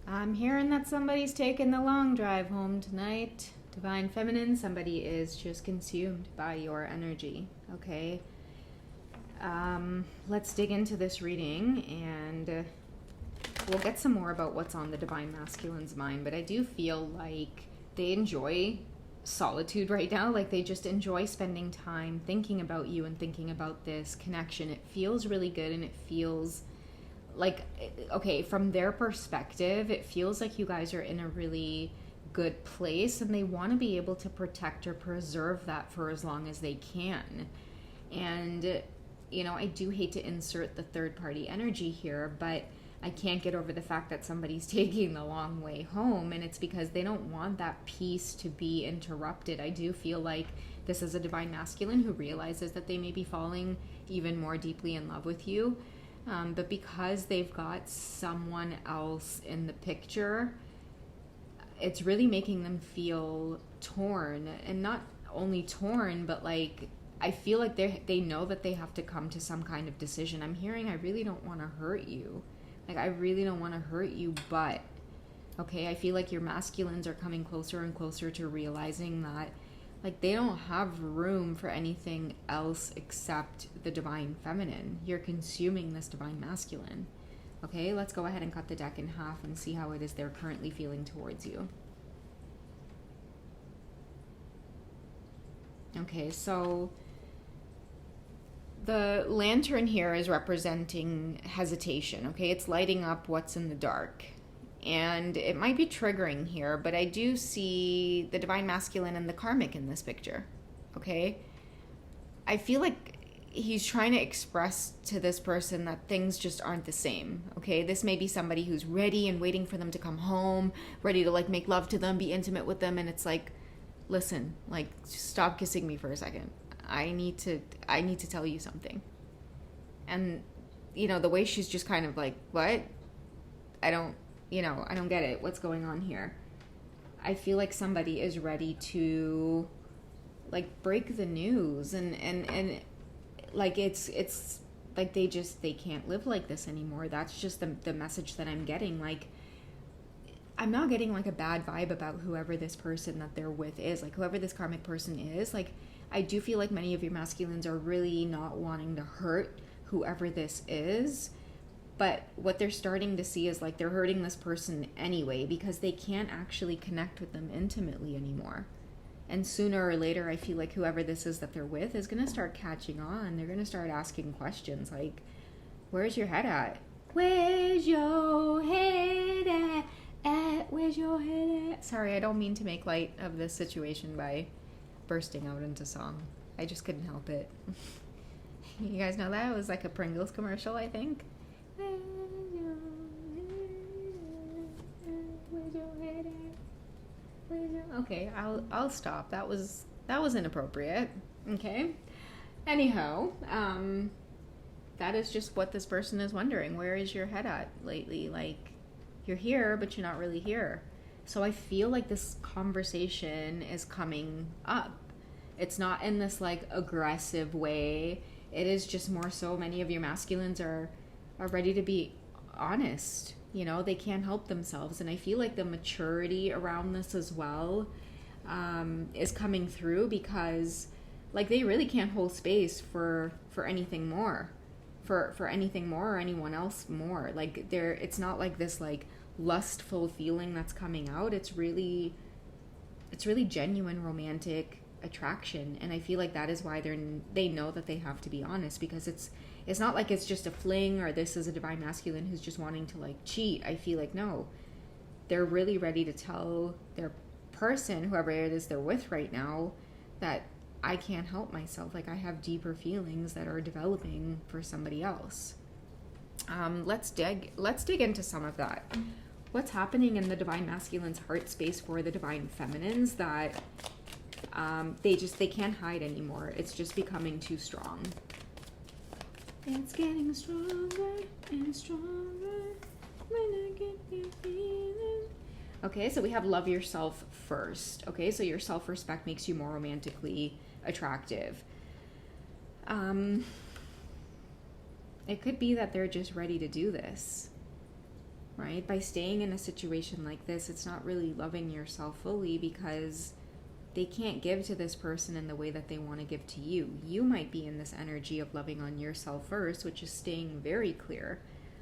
I'm hearing that somebody's taking the long drive home tonight. Divine Feminine, somebody is just consumed by your energy, okay? Let's dig into this reading and we'll get some more about what's on the Divine Masculine's mind, but I do feel like they enjoy solitude right now. Like they just enjoy spending time thinking about you and thinking about this connection. It feels really good, and it feels like, okay, from their perspective, it feels like you guys are in a really good place, and they want to be able to protect or preserve that for as long as they can. And I do hate to insert the third party energy here, but I can't get over the fact that somebody's taking the long way home, and it's because they don't want that peace to be interrupted. I do feel like this is a Divine Masculine who realizes that they may be falling even more deeply in love with you, but because they've got someone else in the picture, it's really making them feel torn, and not only torn, but like I feel like they know that they have to come to some kind of decision. I'm hearing, I really don't want to hurt you. Like, I really don't want to hurt you, but, okay, I feel like your masculines are coming closer and closer to realizing that, like, they don't have room for anything else except the Divine Feminine. You're consuming this Divine Masculine. Okay, let's go ahead and cut the deck in half and see how it is they're currently feeling towards you. Okay, so the lantern here is representing hesitation, okay? It's lighting up what's in the dark. And it might be triggering here, but I do see the Divine Masculine and the Karmic in this picture, okay? I feel like he's trying to express to this person that things just aren't the same, okay? This may be somebody who's ready and waiting for them to come home, ready to, like, make love to them, be intimate with them, and it's like, listen, like, just stop kissing me for a second. I need to tell you something. And, the way she's just kind of like, what? I don't get it. What's going on here? I feel like somebody is ready to, like, break the news, and like, it's like they can't live like this anymore. That's just the message that I'm getting. Like, I'm not getting, like, a bad vibe about whoever this person that they're with is. Like, whoever this karmic person is, like, I do feel like many of your masculines are really not wanting to hurt whoever this is. But what they're starting to see is, like, they're hurting this person anyway because they can't actually connect with them intimately anymore. And sooner or later, I feel like whoever this is that they're with is going to start catching on. They're going to start asking questions like, where's your head at? Where's your head at? Where's your head at? Sorry, I don't mean to make light of this situation by bursting out into song. I just couldn't help it. You guys know that? It was like a Pringles commercial, I think. Okay, I'll stop. That was inappropriate. Okay. Anyhow, that is just what this person is wondering. Where is your head at lately? Like, you're here, but you're not really here. So I feel like this conversation is coming up. It's not in this, like, aggressive way. It is just more so many of your masculines are ready to be honest. They can't help themselves. And I feel like the maturity around this as well is coming through because, like, they really can't hold space for anything more. For anything more or anyone else more. Like, it's not like this, like, lustful feeling that's coming out. It's really genuine romantic attraction, and I feel like that is why they know that they have to be honest, because it's not like it's just a fling or this is a Divine Masculine who's just wanting to, like, cheat. I feel like no, they're really ready to tell their person, whoever it is they're with right now, that I can't help myself. Like, I have deeper feelings that are developing for somebody else. Let's dig into some of that. What's happening in the Divine Masculine's heart space for the Divine Feminines that they can't hide anymore? It's just becoming too strong. It's getting stronger and stronger when I get you feeling. Okay, so we have love yourself first. Okay, so your self-respect makes you more romantically attractive. It could be that they're just ready to do this. right? By staying in a situation like this, it's not really loving yourself fully, because they can't give to this person in the way that they want to give to you. You might be in this energy of loving on yourself first, which is staying very clear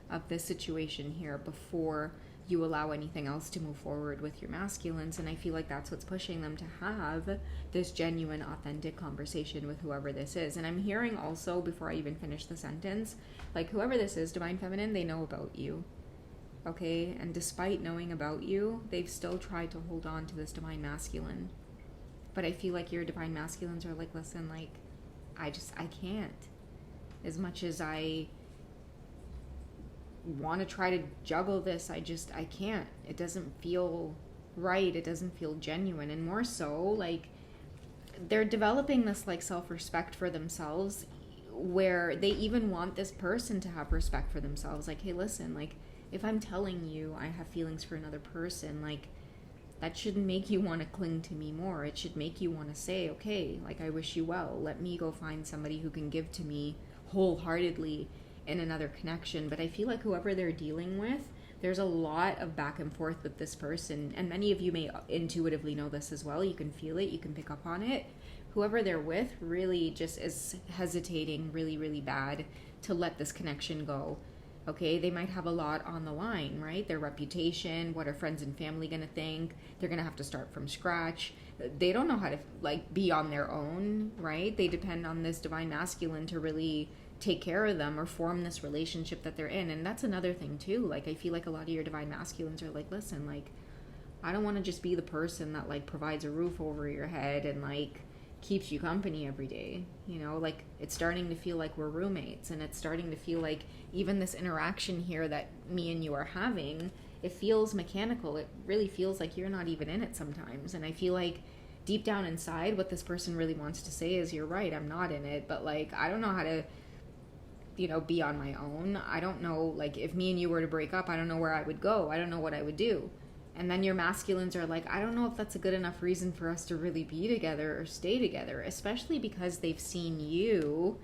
of this situation here before you allow anything else to move forward with your masculines. And I feel like that's what's pushing them to have this genuine, authentic conversation with whoever this is. And I'm hearing also, before I even finish the sentence, like, whoever this is, Divine Feminine, they know about you. Okay? And despite knowing about you, they've still tried to hold on to this Divine Masculine. But I feel like your Divine Masculines are like, listen, like, I can't. As much as I want to try to juggle this, I can't. It doesn't feel right. It doesn't feel genuine. And more so, like, they're developing this, like, self-respect for themselves, where they even want this person to have respect for themselves. Like, hey, listen, like, if I'm telling you I have feelings for another person, like, that shouldn't make you want to cling to me more. It should make you want to say, okay, like, I wish you well. Let me go find somebody who can give to me wholeheartedly in another connection. But I feel like whoever they're dealing with, there's a lot of back and forth with this person. And many of you may intuitively know this as well. You can feel it. You can pick up on it. Whoever they're with really just is hesitating really, really bad to let this connection go. Okay, they might have a lot on the line, right? Their reputation, what are friends and family going to think? They're going to have to start from scratch. They don't know how to, like, be on their own, right? They depend on this Divine Masculine to really take care of them or form this relationship that they're in. And that's another thing too. Like, I feel like a lot of your Divine Masculines are like, listen, like, I don't want to just be the person that, like, provides a roof over your head and, like, keeps you company every day. You know, like, it's starting to feel like we're roommates, and it's starting to feel like even this interaction here that me and you are having, it feels mechanical. It really feels like you're not even in it sometimes. And I feel like deep down inside, what this person really wants to say is, you're right, I'm not in it, but, like, I don't know how to, you know, be on my own. I don't know, like, if me and you were to break up, I don't know where I would go. I don't know what I would do. And then your masculines are like, I don't know if that's a good enough reason for us to really be together or stay together, especially because they've seen you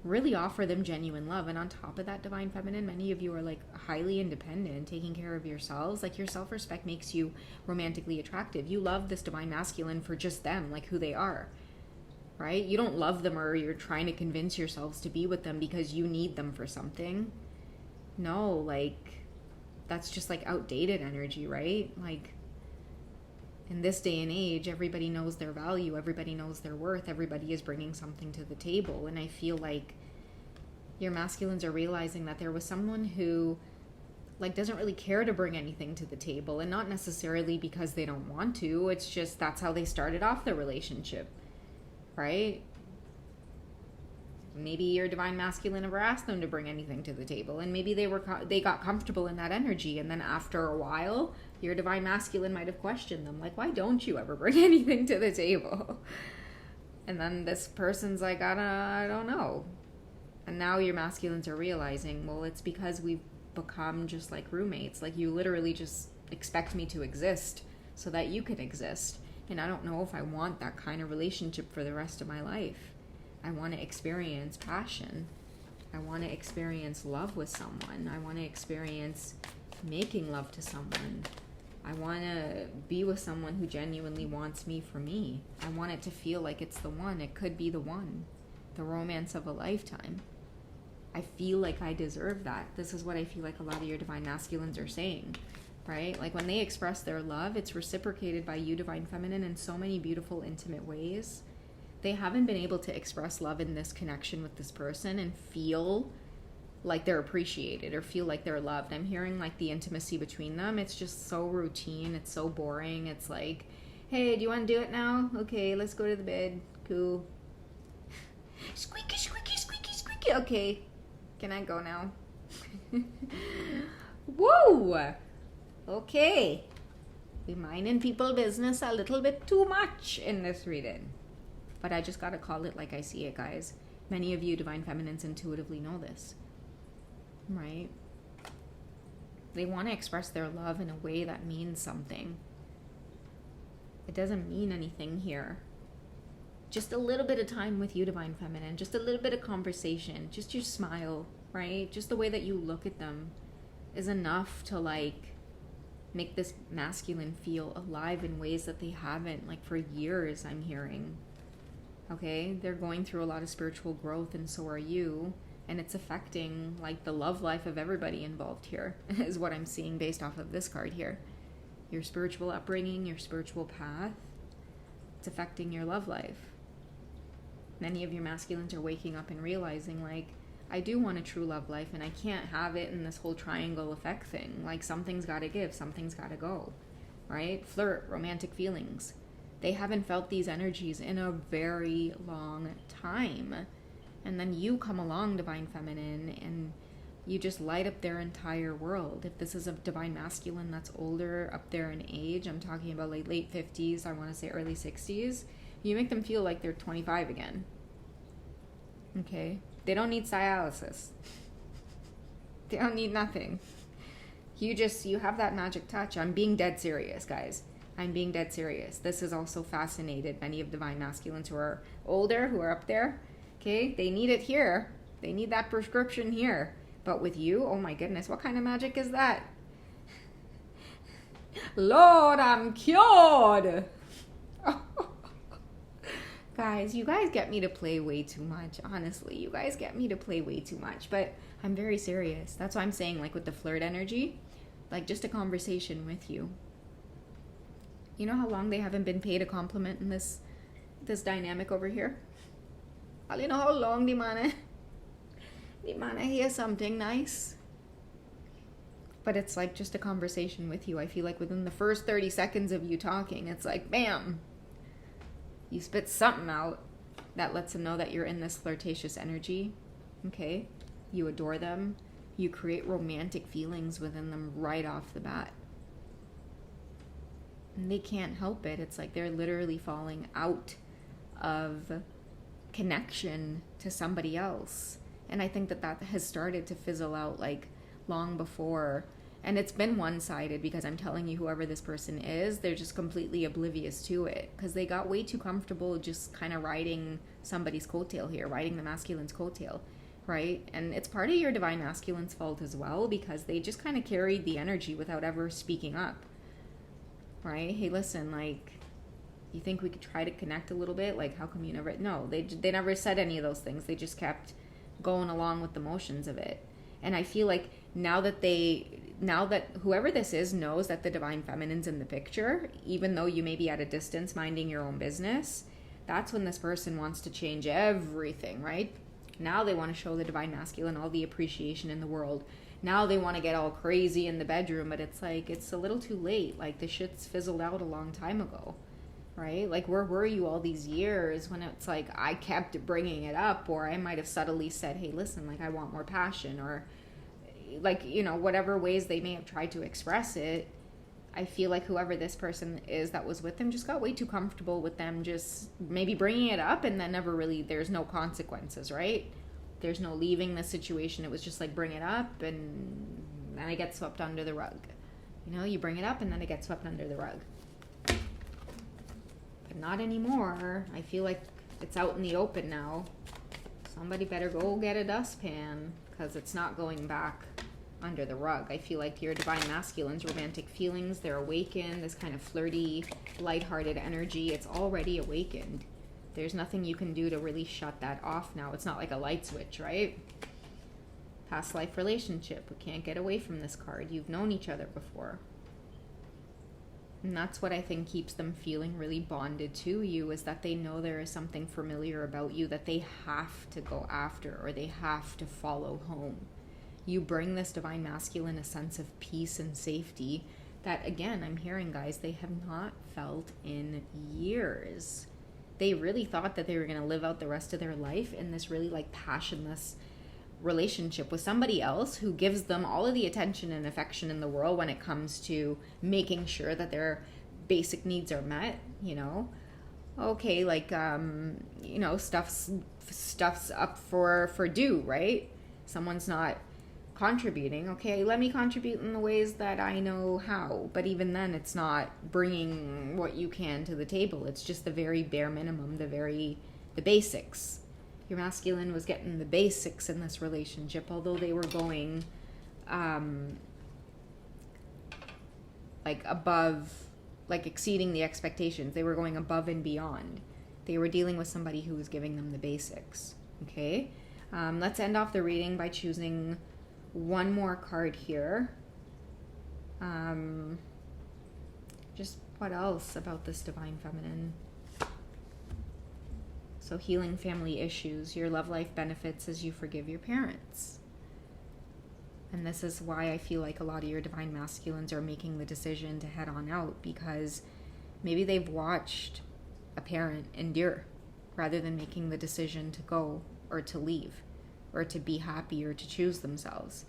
really offer them genuine love. And on top of that, Divine Feminine, many of you are, like, highly independent, taking care of yourselves. Like, your self-respect makes you romantically attractive. You love this Divine Masculine for just them, like, who they are, right? You don't love them or you're trying to convince yourselves to be with them because you need them for something. No, like, that's just, like, outdated energy, right? Like, in this day and age, everybody knows their value, everybody knows their worth, everybody is bringing something to the table. And I feel like your masculines are realizing that there was someone who, like, doesn't really care to bring anything to the table, and not necessarily because they don't want to. It's just that's how they started off the relationship, right? Maybe your Divine Masculine never asked them to bring anything to the table, and maybe they got comfortable in that energy, and then after a while, your Divine Masculine might have questioned them, like, why don't you ever bring anything to the table? And then this person's like, I don't know. And now your masculines are realizing, well, it's because we've become just like roommates. Like, you literally just expect me to exist so that you can exist. And I don't know if I want that kind of relationship for the rest of my life. I want to experience passion. I want to experience love with someone. I want to experience making love to someone. I want to be with someone who genuinely wants me for me. I want it to feel like it's the one. It could be the one. The romance of a lifetime. I feel like I deserve that. This is what I feel like a lot of your Divine Masculines are saying, right? Like, when they express their love, it's reciprocated by you, Divine Feminine, in so many beautiful, intimate ways. They haven't been able to express love in this connection with this person and feel like they're appreciated or feel like they're loved. I'm hearing, like, the intimacy between them, it's just so routine, it's so boring. It's like, hey, do you want to do it now? Okay, let's go to the bed. Cool. Squeaky, squeaky, squeaky, squeaky. Okay, can I go now? Whoa! Okay. We minding people business a little bit too much in this reading. But I just gotta call it like I see it, guys. Many of you Divine Feminines intuitively know this, right? They want to express their love in a way that means something. It doesn't mean anything here. Just a little bit of time with you, Divine Feminine. Just a little bit of conversation. Just your smile, right? Just the way that you look at them. is enough to like make this masculine feel alive in ways that they haven't, like, for years. I'm hearing, okay, they're going through a lot of spiritual growth, and so are you, and it's affecting like the love life of everybody involved here is what I'm seeing based off of this card here. Your spiritual upbringing, your spiritual path, it's affecting your love life. Many of your masculines are waking up and realizing, like, I do want a true love life, and I can't have it in this whole triangle effect thing. Like, something's got to give, something's got to go, right? Flirt, romantic feelings. They haven't felt these energies in a very long time. And then you come along, Divine Feminine, and you just light up their entire world. If this is a Divine Masculine that's older, up there in age, I'm talking about like late 50s, I want to say early 60s, you make them feel like they're 25 again. Okay? They don't need dialysis. They don't need nothing. You have that magic touch. I'm being dead serious, guys. I'm being dead serious. This has also fascinated many of Divine Masculines who are older, who are up there. Okay? They need it here. They need that prescription here. But with you, oh my goodness, what kind of magic is that? Lord, I'm cured. Guys, you guys get me to play way too much. Honestly, you guys get me to play way too much. But I'm very serious. That's why I'm saying, like, with the flirt energy, like, just a conversation with you. You know how long they haven't been paid a compliment in this dynamic over here? Well, you know how long the man hear something nice? But it's like just a conversation with you. I feel like within the first 30 seconds of you talking, it's like, bam! You spit something out that lets them know that you're in this flirtatious energy, okay? You adore them. You create romantic feelings within them right off the bat. And they can't help it. It's like they're literally falling out of connection to somebody else. And I think that has started to fizzle out like long before. And it's been one-sided because I'm telling you, whoever this person is, they're just completely oblivious to it because they got way too comfortable just kind of riding somebody's coattail here, riding the masculine's coattail, right? And it's part of your Divine Masculine's fault as well because they just kind of carried the energy without ever speaking up, right? Hey, listen, like, you think we could try to connect a little bit? Like, how come you never... No, they never said any of those things. They just kept going along with the motions of it. And I feel like now that whoever this is knows that the Divine Feminine's in the picture, even though you may be at a distance minding your own business, that's when this person wants to change everything, right? Now they want to show the Divine Masculine all the appreciation in the world. Now they want to get all crazy in the bedroom, but it's like, it's a little too late. Like, the shit's fizzled out a long time ago, right? Like, where were you all these years when it's like, I kept bringing it up, or I might have subtly said, hey, listen, like, I want more passion, or like, you know, whatever ways they may have tried to express it. I feel like whoever this person is that was with them just got way too comfortable with them just maybe bringing it up, and then never really, there's no consequences, right? There's no leaving the situation. It was just like, bring it up and then it gets swept under the rug. You know, you bring it up and then it gets swept under the rug. But not anymore. I feel like it's out in the open now. Somebody better go get a dustpan because it's not going back under the rug. I feel like your Divine Masculine's romantic feelings, they're awakened. This kind of flirty, lighthearted energy, it's already awakened. There's nothing you can do to really shut that off now. It's not like a light switch, right? Past life relationship. We can't get away from this card. You've known each other before. And that's what I think keeps them feeling really bonded to you, is that they know there is something familiar about you that they have to go after, or they have to follow home. You bring this Divine Masculine a sense of peace and safety that, again, I'm hearing, guys, they have not felt in years. They really thought that they were going to live out the rest of their life in this really like passionless relationship with somebody else who gives them all of the attention and affection in the world when it comes to making sure that their basic needs are met, you know. Okay, like, you know, stuff's up for due, right? Someone's not contributing. Okay, let me contribute in the ways that I know how. But even then, it's not bringing what you can to the table. It's just the very bare minimum, the basics. Your masculine was getting the basics in this relationship, although they were going like above, like exceeding the expectations. They were going above and beyond. They were dealing with somebody who was giving them the basics. Okay, let's end off the reading by choosing one more card here. Just what else about this Divine Feminine? So healing family issues, your love life benefits as you forgive your parents. And this is why I feel like a lot of your Divine Masculines are making the decision to head on out, because maybe they've watched a parent endure rather than making the decision to go or to leave or to be happy or to choose themselves.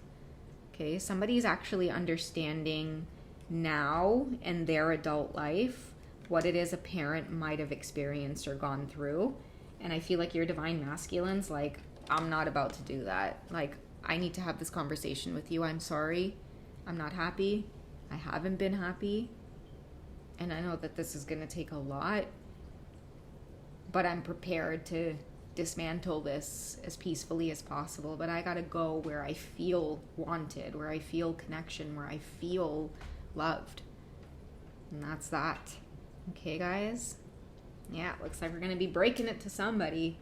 Okay, somebody's actually understanding now in their adult life what it is a parent might have experienced or gone through. And I feel like your Divine Masculines, like, I'm not about to do that. Like, I need to have this conversation with you. I'm sorry. I'm not happy. I haven't been happy. And I know that this is going to take a lot, but I'm prepared to dismantle this as peacefully as possible. But I got to go where I feel wanted, where I feel connection, where I feel loved. And that's that. Okay, guys? Yeah, looks like we're going to be breaking it to somebody.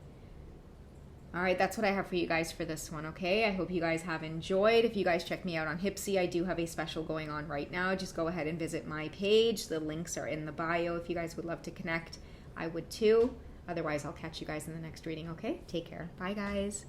All right, that's what I have for you guys for this one, okay? I hope you guys have enjoyed. If you guys check me out on Hipsy, I do have a special going on right now. Just go ahead and visit my page. The links are in the bio. If you guys would love to connect, I would too. Otherwise, I'll catch you guys in the next reading, okay? Take care. Bye, guys.